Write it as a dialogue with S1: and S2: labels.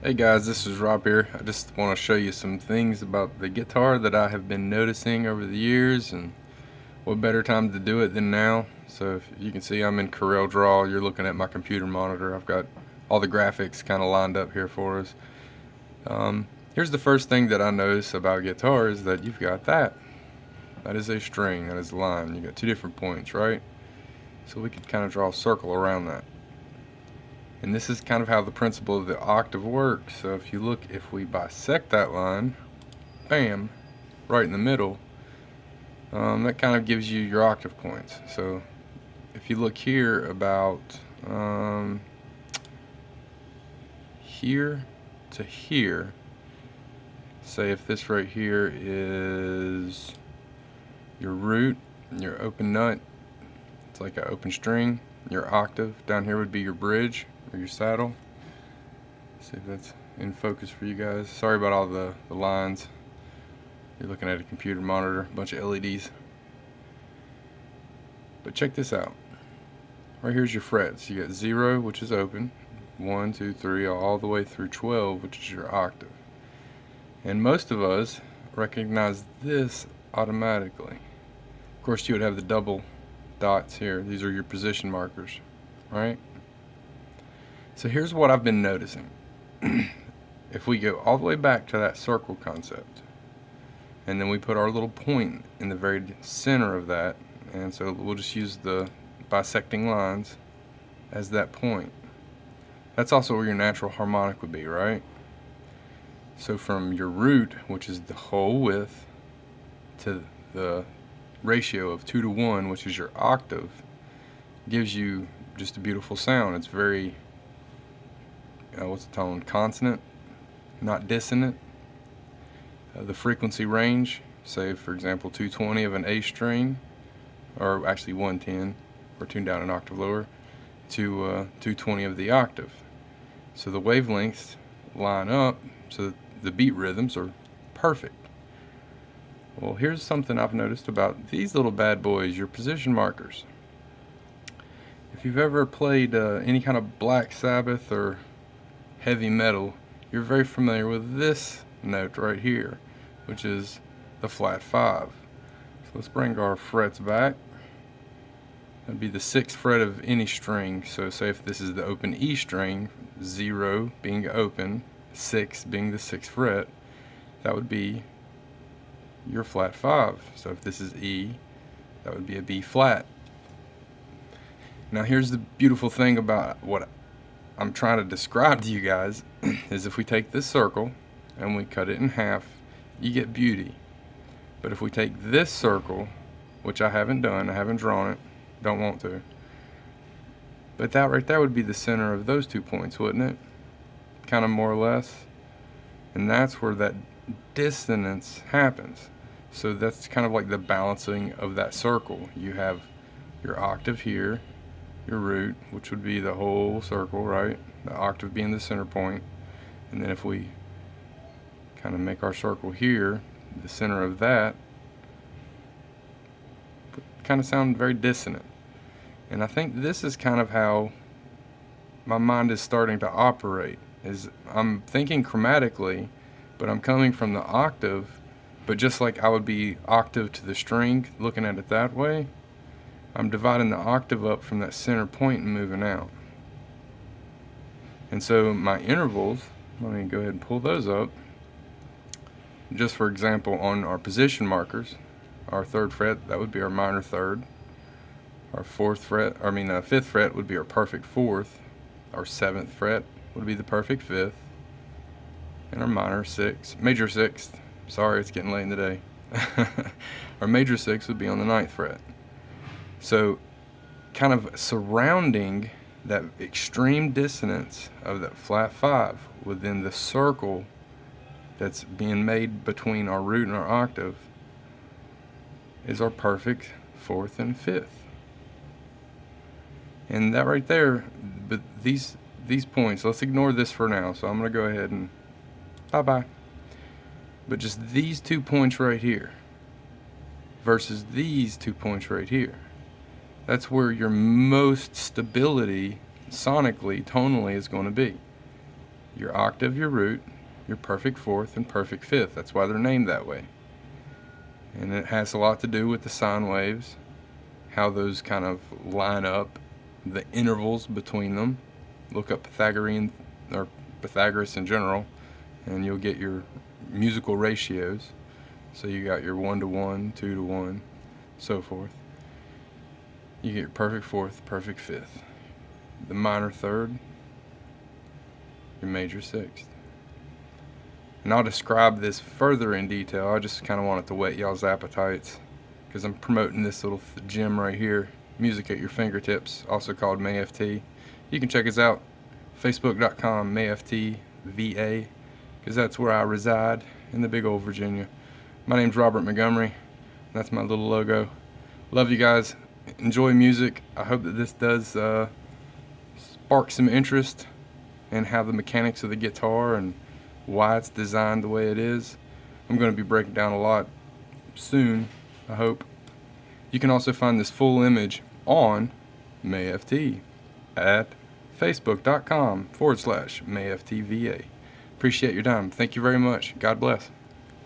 S1: Hey guys, this is Rob here. I just want to show you some things about the guitar that I have been noticing over the years, and what better time to do it than now. So if you can see, I'm in Corel Draw. You're looking at my computer monitor. I've got all the graphics kind of lined up here for us. Here's the first thing that I notice about guitar is that you've got that. That is a string, that is a line. You got two different points, right? So we could kind of draw a circle around that. And this is kind of how the principle of the octave works. So if we bisect that line, bam, right in the middle, that kind of gives you your octave points. So if you look here about here to here, say if this right here is your root, your open nut, it's like an open string, your octave, down here would be your bridge, or your saddle. See if that's in focus for you guys. Sorry about all the lines. You're looking at a computer monitor, a bunch of LEDs. But check this out. Right here's your frets. You got 0, which is open, 1, 2, 3, all the way through 12, which is your octave. And most of us recognize this automatically. Of course, you would have the double dots here. These are your position markers, right? So here's what I've been noticing. If we go all the way back to that circle concept, and then we put our little point in the very center of that, and so we'll just use the bisecting lines as that point. That's also where your natural harmonic would be, right? So from your root, which is the whole width, to the ratio of 2:1, which is your octave, gives you just a beautiful sound. It's very what's the tone? Consonant, not dissonant. The frequency range, say for example 220 of an A string, or actually 110, or tuned down an octave lower, to 220 of the octave. So the wavelengths line up so that the beat rhythms are perfect. Well, here's something I've noticed about these little bad boys, your position markers. If you've ever played any kind of Black Sabbath or heavy metal, you're very familiar with this note right here, which is the flat 5. So let's bring our frets back. That'd be the 6th fret of any string. So say if this is the open E string, 0 being open, 6 being the 6th fret, that would be your flat 5. So if this is E, that would be a B flat. Now here's the beautiful thing about what I'm trying to describe to you guys is if we take this circle and we cut it in half, you get beauty. But if we take this circle, which I haven't done, I haven't drawn it, don't want to, but that right there would be the center of those 2 points, wouldn't it? Kind of more or less. And that's where that dissonance happens. So that's kind of like the balancing of that circle. You have your octave here, your root, which would be the whole circle, right? The octave being the center point. And then if we kind of make our circle here, the center of that, kind of sound very dissonant. And I think this is kind of how my mind is starting to operate, is I'm thinking chromatically, but I'm coming from the octave, but just like I would be octave to the string, looking at it that way, I'm dividing the octave up from that center point and moving out. And so my intervals, let me go ahead and pull those up. Just for example, on our position markers, our 3rd fret, that would be our minor 3rd. Our 5th fret would be our perfect 4th. Our 7th fret would be the perfect 5th. And our major 6th, sorry it's getting late in the day. Our major 6th would be on the 9th fret. So kind of surrounding that extreme dissonance of that flat 5 within the circle that's being made between our root and our octave is our perfect 4th and 5th. And that right there, but these points, let's ignore this for now, so I'm going to go ahead and bye-bye. But just these 2 points right here versus these 2 points right here, that's where your most stability sonically, tonally is going to be. your octave, your root, your perfect fourth, and perfect fifth. That's why they're named that way. And it has a lot to do with the sine waves, how those kind of line up, the intervals between them. Look up Pythagorean or Pythagoras in general, and you'll get your musical ratios. So you got your 1-to-1, 2-to-1, so forth. You get your perfect fourth, perfect fifth, the minor third, your major sixth. And I'll describe this further in detail. I just kind of wanted to whet y'all's appetites because I'm promoting this little gem right here, Music at Your Fingertips, also called MayFT. You can check us out, facebook.com, MayFTVA, because that's where I reside in the big old Virginia. My name's Robert Montgomery. That's my little logo. Love you guys. Enjoy music. I hope that this does spark some interest in how the mechanics of the guitar and why it's designed the way it is. I'm going to be breaking down a lot soon, I hope. You can also find this full image on MayFT at facebook.com/MayFTVA. Appreciate your time. Thank you very much. God bless.